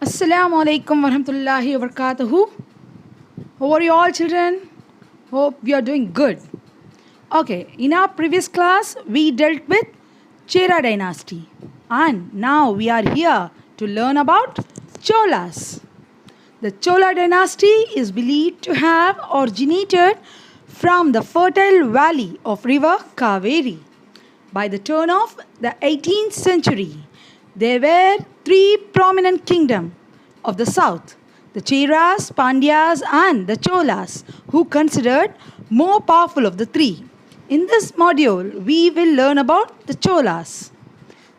Assalamu alaikum warahmatullahi wabarakatuh. How are you all, children? Hope you are doing good. Okay, in our previous class, we dealt with Chera dynasty, and now we are here to learn about Cholas. The Chola dynasty is believed to have originated from the fertile valley of river Kaveri. By the turn of the 18th century, there were three prominent kingdoms of the south, the Cheras, Pandyas and the Cholas, who considered more powerful of the three. In this module, we will learn about the Cholas.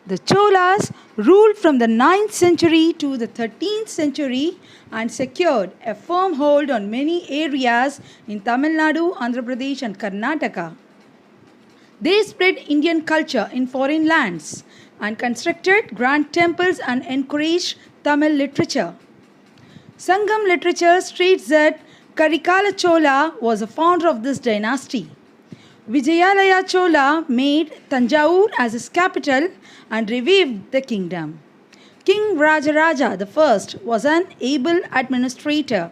The Cholas ruled from the 9th century to the 13th century and secured a firm hold on many areas in Tamil Nadu, Andhra Pradesh and Karnataka. They spread Indian culture in foreign lands and constructed grand temples and encouraged Tamil literature. Sangam literature states that Karikala Chola was the founder of this dynasty. Vijayalaya Chola made Tanjavur as his capital and revived the kingdom. King Rajaraja I was an able administrator.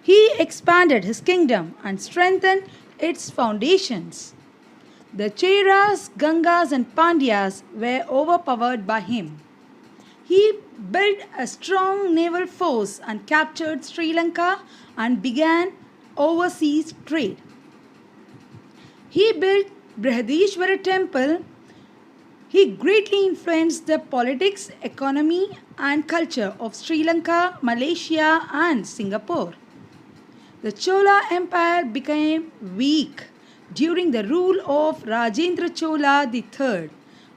He expanded his kingdom and strengthened its foundations. The Cheras, Gangas and Pandyas were overpowered by him. He built a strong naval force and captured Sri Lanka and began overseas trade. He built Brihadishwara temple. He greatly influenced the politics, economy and culture of Sri Lanka, Malaysia and Singapore. The Chola Empire became weak during the rule of Rajendra Chola III,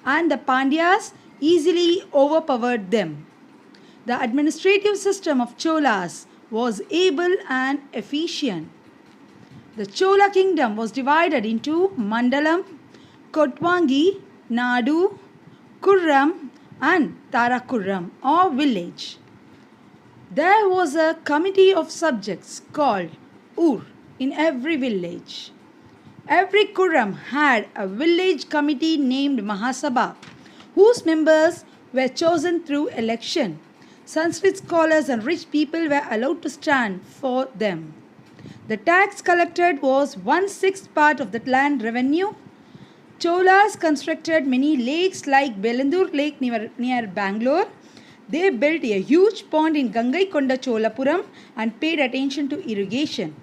and the Pandyas easily overpowered them. The administrative system of Cholas was able and efficient. The Chola kingdom was divided into Mandalam, Kotwangi, Nadu, Kurram and Tarakurram or village. There was a committee of subjects called Ur in every village. Every Kurram had a village committee named Mahasabha, whose members were chosen through election. Sanskrit scholars and rich people were allowed to stand for them. The tax collected was 1/6 part of the land revenue. Cholas constructed many lakes like Belandur Lake near Bangalore. They built a huge pond in Gangaikonda Cholapuram and paid attention to irrigation.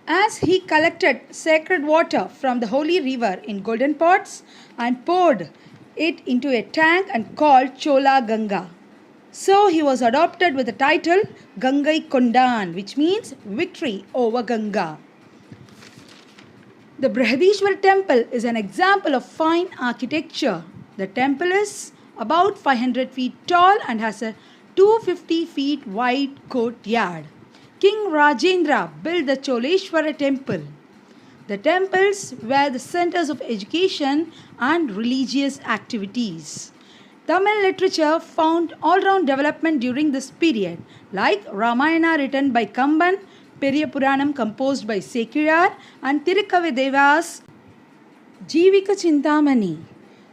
As he collected sacred water from the holy river in golden pots and poured it into a tank and called Chola Ganga. So he was adopted with the title Gangai Kondan, which means victory over Ganga. The Brihadishwar temple is an example of fine architecture. The temple is about 500 feet tall and has a 250 feet wide courtyard. King Rajendra built the Choleshwara temple. The temples were the centers of education and religious activities. Tamil literature found all-round development during this period, like Ramayana written by Kamban, Periya Puranam composed by Sekiyar, and Tirukkavidevas Jivika Chintamani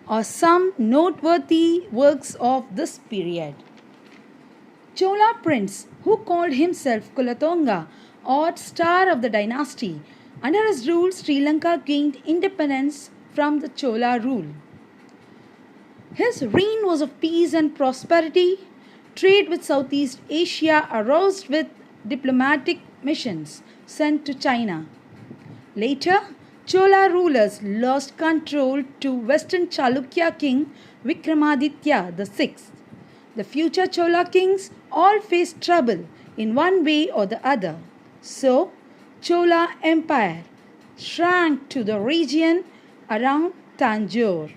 are some noteworthy works of this period. Chola prince, who called himself Kulatonga or star of the dynasty, under his rule Sri Lanka gained independence from the Chola rule. His reign was of peace and prosperity. Trade with Southeast Asia arose with diplomatic missions sent to China. Later, Chola rulers lost control to Western Chalukya king Vikramaditya VI. The future Chola kings all faced trouble in one way or the other. So, Chola Empire shrank to the region around Tanjore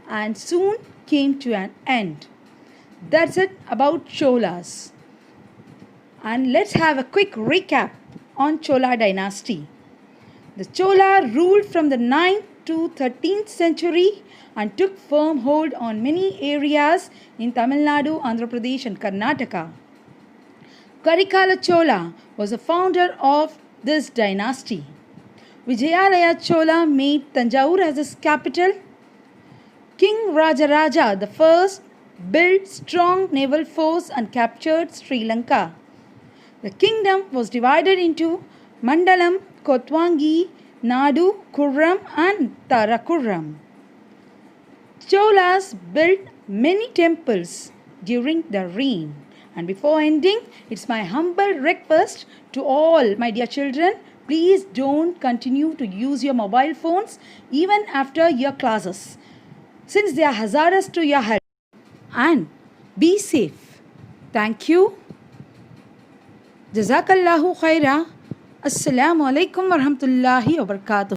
and soon came to an end. That's it about Cholas. And let's have a quick recap on Chola dynasty. The Chola ruled from the 9th to 13th century and took firm hold on many areas in Tamil Nadu, Andhra Pradesh and Karnataka. Karikala Chola was the founder of this dynasty. Vijayalaya Chola made Tanjavur as his capital. King Rajaraja I built strong naval force and captured Sri Lanka. The kingdom was divided into Mandalam, Kotwangi, Nadu, Kurram and Tarakurram. Cholas built many temples during their reign. And before ending, it's my humble request to all my dear children, please don't continue to use your mobile phones even after your classes, since they are hazardous to your health. And be safe. Thank you. Jazakallahu khaira. Assalamu alaikum warahmatullahi wabarakatuh.